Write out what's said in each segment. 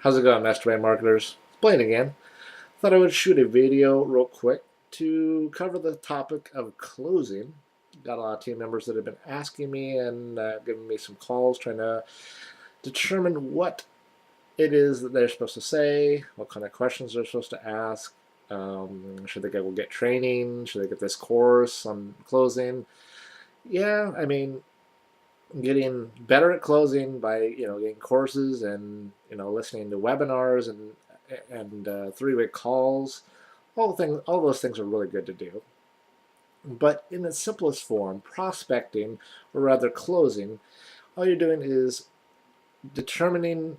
How's it going, Mastermind Marketers? Blaine again. Thought I would shoot a video real quick to cover the topic of closing. Got a lot of team members that have been asking me and giving me some calls trying to determine what it is that they're supposed to say, what kind of questions they're supposed to ask. Should they go get training? Should they get this course on closing? Yeah, I mean, getting better at closing by getting courses and listening to webinars and three-way calls. All those things are really good to do. But in its simplest form, prospecting, or rather closing, all you're doing is determining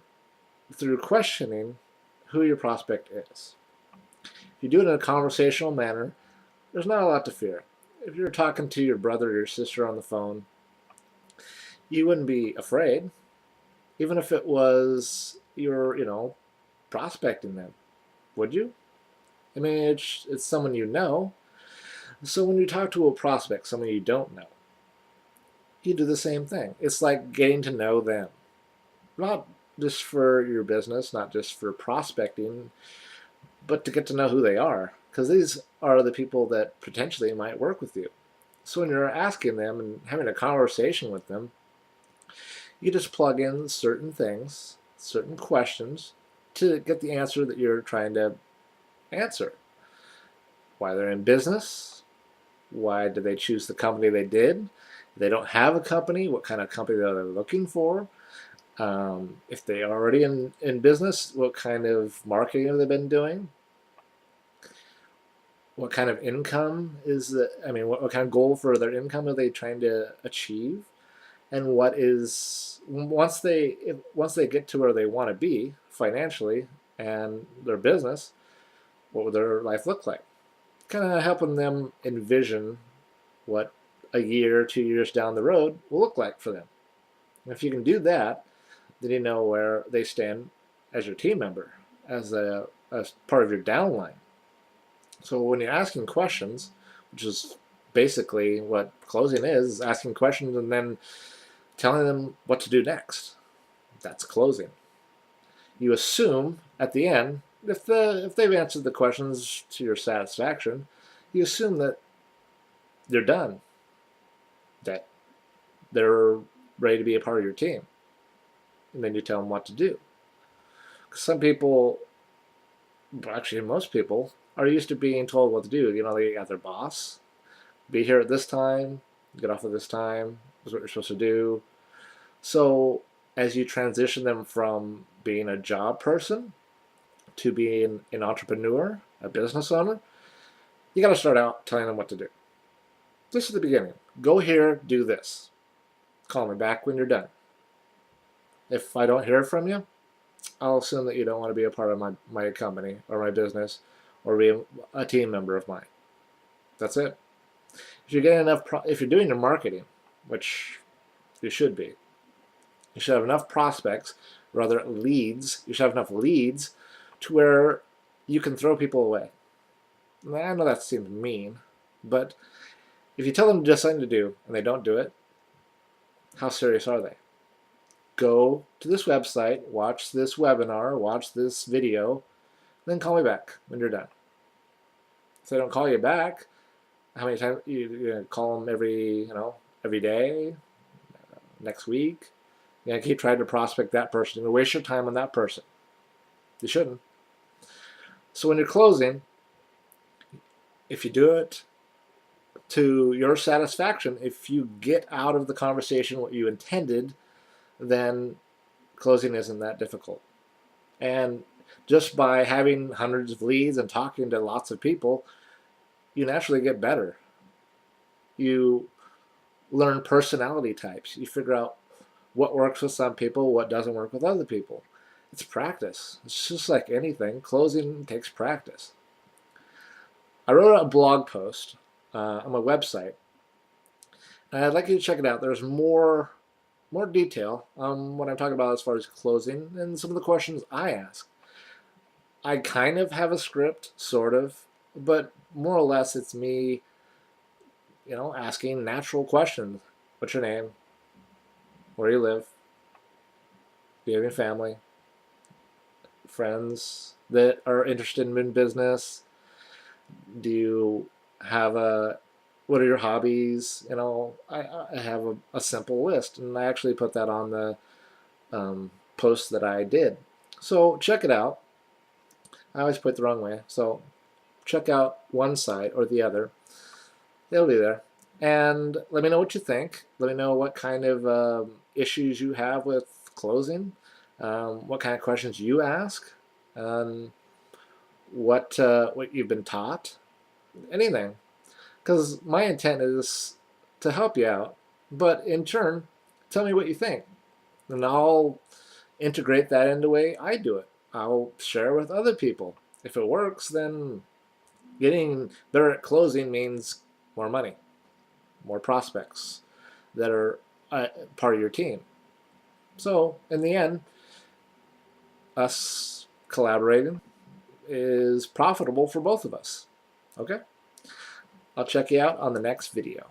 through questioning who your prospect is. If you do it in a conversational manner, there's not a lot to fear. If you're talking to your brother or your sister on the phone, you wouldn't be afraid, even if it was you're prospecting them, would you? I mean, it's someone you know. So when you talk to a prospect, someone you don't know, you do the same thing. It's like getting to know them, not just for your business, not just for prospecting, but to get to know who they are, because these are the people that potentially might work with you. So when you're asking them and having a conversation with them, you just plug in certain things, certain questions to get the answer that you're trying to answer. Why they're in business, why did they choose the company they did, if they don't have a company, what kind of company they're looking for, if they are already in business, what kind of marketing have they been doing, what kind of income is the, I mean, what kind of goal for their income are they trying to achieve, and what is once they get to where they want to be financially and their business, what would their life look like? Kind of helping them envision what a year, 2 years down the road will look like for them. And if you can do that, then you know where they stand as your team member, as part of your downline. So when you're asking questions, which is basically what closing is asking questions and then telling them what to do next. That's closing. You assume at the end, if they've answered the questions to your satisfaction, you assume that they're done, that they're ready to be a part of your team, and then you tell them what to do. Some people, actually most people, are used to being told what to do. They got their boss, be here at this time, get off at this time, is what you're supposed to do. So as you transition them from being a job person to being an entrepreneur, a business owner, you got to start out telling them what to do. This is the beginning. Go here, do this. Call me back when you're done. If I don't hear from you, I'll assume that you don't want to be a part of my company or my business or be a team member of mine. That's it. If you're getting if you're doing your marketing, which you should be, you should have enough prospects, rather leads. You should have enough leads to where you can throw people away. I know that seems mean, but if you tell them just something to do and they don't do it, how serious are they? Go to this website, watch this webinar, watch this video, then call me back when you're done. If they don't call you back, how many times you call them every day, next week? You're going to keep trying to prospect that person. You're going to waste your time on that person. You shouldn't. So when you're closing, if you do it to your satisfaction, if you get out of the conversation what you intended, then closing isn't that difficult. And just by having hundreds of leads and talking to lots of people, you naturally get better. You learn personality types. You figure out what works with some people, what doesn't work with other people. It's practice. It's just like anything. Closing takes practice. I wrote a blog post on my website, and I'd like you to check it out. There's more detail on what I'm talking about as far as closing and some of the questions I ask. I kind of have a script, sort of, but more or less it's me, asking natural questions. What's your name? Where do you live? Do you have any family? friends that are interested in business? Do you have a what are your hobbies? I have a simple list, and I actually put that on the post that I did. So check it out. I always put it the wrong way. So check out one side or the other. They'll be there. And let me know what you think. Let me know what kind of issues you have with closing, what kind of questions you ask, what you've been taught, anything. Because my intent is to help you out, but in turn, tell me what you think, and I'll integrate that into the way I do it. I'll share with other people. If it works, then getting better at closing means more money, more prospects that are part of your team. So in the end, us collaborating is profitable for both of us. Okay? I'll check you out on the next video.